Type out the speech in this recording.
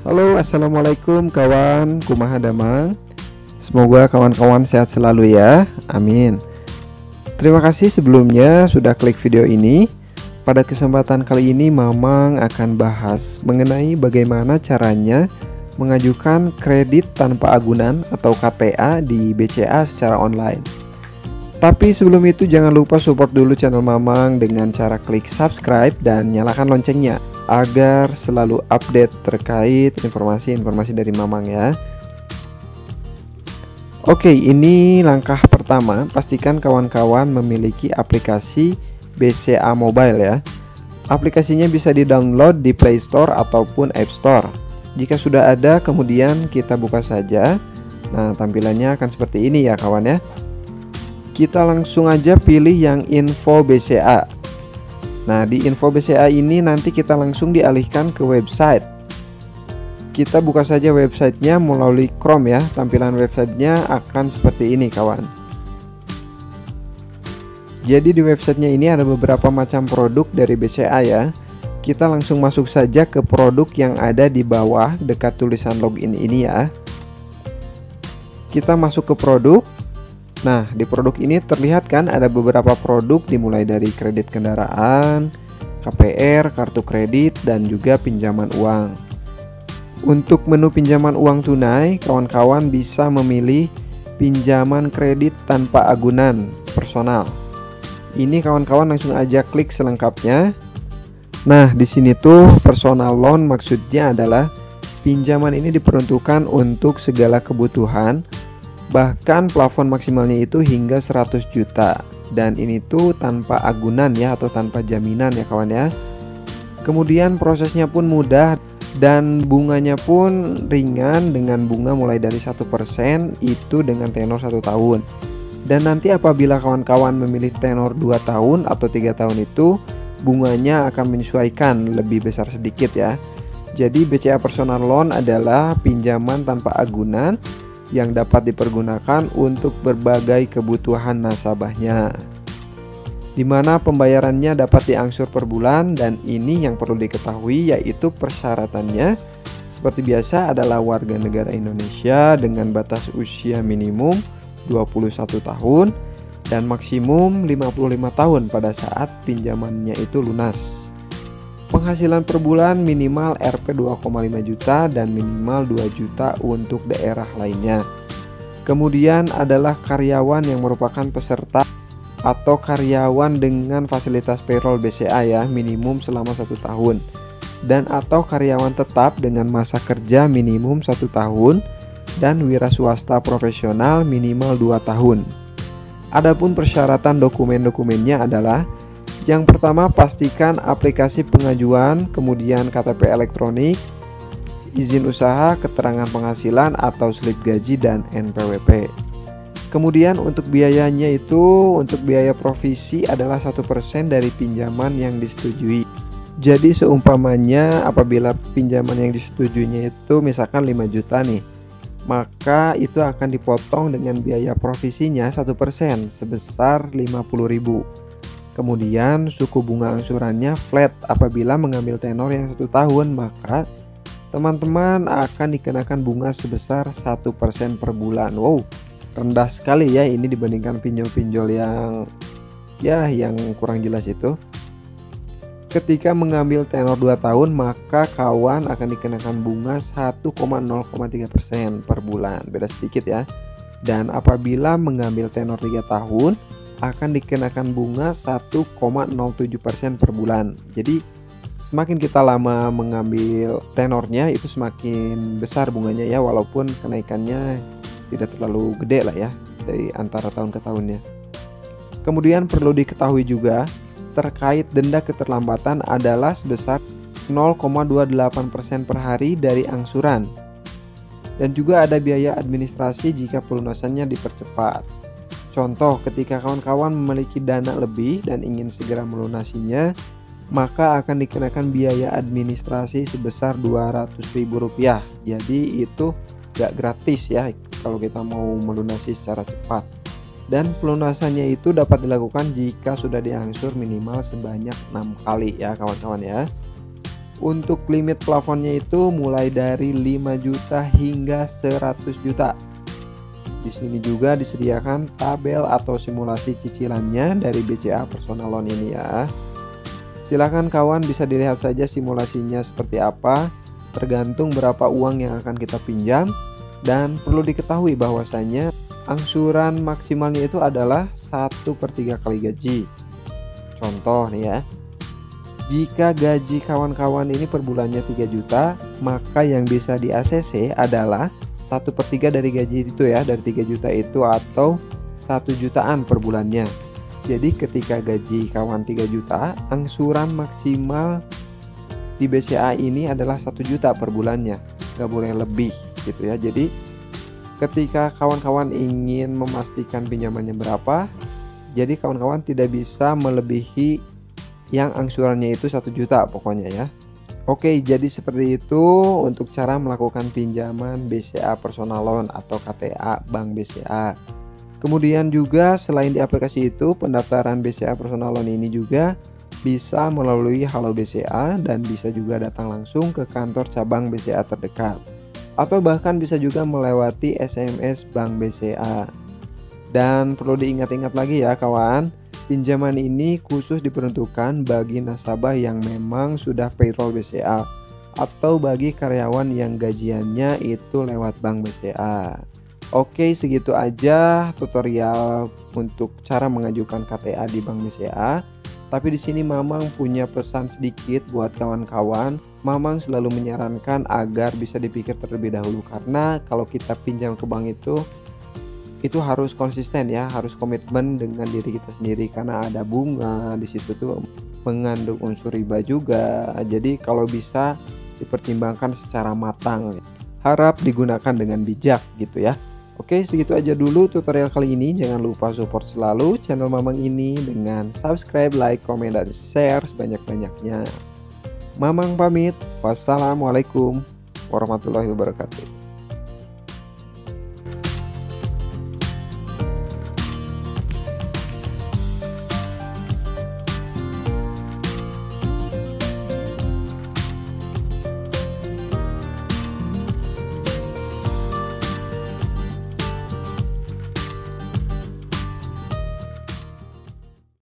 Halo, assalamualaikum kawan, kumaha damang. Semoga kawan-kawan sehat selalu ya, amin. Terima kasih sebelumnya sudah klik video ini. Pada kesempatan kali ini Mamang akan bahas mengenai bagaimana caranya mengajukan kredit tanpa agunan atau KTA di BCA secara online. Tapi sebelum itu jangan lupa support dulu channel Mamang dengan cara klik subscribe dan nyalakan loncengnya agar selalu update terkait informasi-informasi dari Mamang ya. Oke, ini langkah pertama, pastikan kawan-kawan memiliki aplikasi BCA Mobile ya. Aplikasinya bisa di-download di Play Store ataupun App Store. Jika sudah ada, kemudian kita buka saja. Nah, tampilannya akan seperti ini ya kawan ya. Kita langsung aja pilih yang info BCA. Nah, di info BCA ini nanti kita langsung dialihkan ke website. Kita buka saja websitenya melalui Chrome ya. Tampilan websitenya akan seperti ini kawan. Jadi di websitenya ini ada beberapa macam produk dari BCA ya. Kita langsung masuk saja ke produk yang ada di bawah dekat tulisan login ini ya. Kita masuk ke produk. Nah, di produk ini terlihat kan ada beberapa produk dimulai dari kredit kendaraan, KPR, kartu kredit, dan juga pinjaman uang. Untuk menu pinjaman uang tunai, kawan-kawan bisa memilih pinjaman kredit tanpa agunan personal. Ini kawan-kawan langsung aja klik selengkapnya. Nah, di sini tuh personal loan maksudnya adalah pinjaman ini diperuntukkan untuk segala kebutuhan. Bahkan plafon maksimalnya itu hingga 100 juta. Dan ini tuh tanpa agunan ya, atau tanpa jaminan ya kawan ya. Kemudian prosesnya pun mudah dan bunganya pun ringan dengan bunga mulai dari 1% itu dengan tenor 1 tahun. Dan nanti apabila kawan-kawan memilih tenor 2 tahun atau 3 tahun itu bunganya akan menyesuaikan lebih besar sedikit ya. Jadi BCA Personal Loan adalah pinjaman tanpa agunan yang dapat dipergunakan untuk berbagai kebutuhan nasabahnya, di mana pembayarannya dapat diangsur per bulan. Dan ini yang perlu diketahui yaitu persyaratannya seperti biasa adalah warga negara Indonesia dengan batas usia minimum 21 tahun dan maksimum 55 tahun pada saat pinjamannya itu lunas. Penghasilan per bulan minimal Rp 2,5 juta dan minimal 2 juta untuk daerah lainnya. Kemudian adalah karyawan yang merupakan peserta atau karyawan dengan fasilitas payroll BCA ya, minimum selama 1 tahun. Dan atau karyawan tetap dengan masa kerja minimum 1 tahun dan wira swasta profesional minimal 2 tahun. Adapun persyaratan dokumen-dokumennya adalah yang pertama, pastikan aplikasi pengajuan, kemudian KTP elektronik, izin usaha, keterangan penghasilan atau slip gaji, dan NPWP. Kemudian untuk biayanya itu, untuk biaya provisi adalah 1% dari pinjaman yang disetujui. Jadi seumpamanya apabila pinjaman yang disetujuinya itu misalkan 5 juta nih, maka itu akan dipotong dengan biaya provisinya 1% sebesar 50.000. Kemudian suku bunga angsurannya flat apabila mengambil tenor yang 1 tahun, maka teman-teman akan dikenakan bunga sebesar 1% per bulan. Wow, rendah sekali ya ini dibandingkan pinjol-pinjol yang kurang jelas itu. Ketika mengambil tenor 2 tahun, maka kawan akan dikenakan bunga 1,03% per bulan, beda sedikit ya. Dan apabila mengambil tenor 3 tahun, akan dikenakan bunga 1,07% per bulan. Jadi semakin kita lama mengambil tenornya itu semakin besar bunganya ya, walaupun kenaikannya tidak terlalu gede lah ya dari antara tahun ke tahunnya. Kemudian perlu diketahui juga terkait denda keterlambatan adalah sebesar 0,28% per hari dari angsuran. Dan juga ada biaya administrasi jika pelunasannya dipercepat. Contoh, ketika kawan-kawan memiliki dana lebih dan ingin segera melunasinya, maka akan dikenakan biaya administrasi sebesar Rp200.000. Jadi itu gak gratis ya kalau kita mau melunasi secara cepat. Dan pelunasannya itu dapat dilakukan jika sudah diangsur minimal sebanyak 6 kali ya kawan-kawan ya. Untuk limit plafonnya itu mulai dari 5 juta hingga 100 juta. Di sini juga disediakan tabel atau simulasi cicilannya dari BCA Personal Loan ini ya. Silakan kawan bisa dilihat saja simulasinya seperti apa, tergantung berapa uang yang akan kita pinjam, dan perlu diketahui bahwasanya angsuran maksimalnya itu adalah 1/3 kali gaji. Contoh nih ya, jika gaji kawan-kawan ini per bulannya 3 juta, maka yang bisa di ACC adalah 1/3 dari gaji itu ya, dari 3 juta itu, atau 1 jutaan per bulannya. Jadi ketika gaji kawan 3 juta, angsuran maksimal di BCA ini adalah 1 juta per bulannya, nggak boleh lebih gitu ya. Jadi ketika kawan-kawan ingin memastikan pinjamannya berapa, jadi kawan-kawan tidak bisa melebihi yang angsurannya itu 1 juta pokoknya ya. Oke, jadi seperti itu untuk cara melakukan pinjaman BCA Personal Loan atau KTA Bank BCA. Kemudian juga selain di aplikasi itu, pendaftaran BCA Personal Loan ini juga bisa melalui Halo BCA dan bisa juga datang langsung ke kantor cabang BCA terdekat. Atau bahkan bisa juga melewati SMS Bank BCA. Dan perlu diingat-ingat lagi ya kawan, pinjaman ini khusus diperuntukkan bagi nasabah yang memang sudah payroll BCA atau bagi karyawan yang gajiannya itu lewat Bank BCA. Oke, segitu aja tutorial untuk cara mengajukan KTA di Bank BCA. Tapi di sini Mamang punya pesan sedikit buat kawan-kawan. Mamang selalu menyarankan agar bisa dipikir terlebih dahulu, karena kalau kita pinjam ke bank itu harus konsisten ya, harus komitmen dengan diri kita sendiri, karena ada bunga di situ tuh mengandung unsur riba juga. Jadi kalau bisa dipertimbangkan secara matang. Harap digunakan dengan bijak gitu ya. Oke, segitu aja dulu tutorial kali ini. Jangan lupa support selalu channel Mamang ini dengan subscribe, like, komen, dan share sebanyak-banyaknya. Mamang pamit. Wassalamualaikum warahmatullahi wabarakatuh.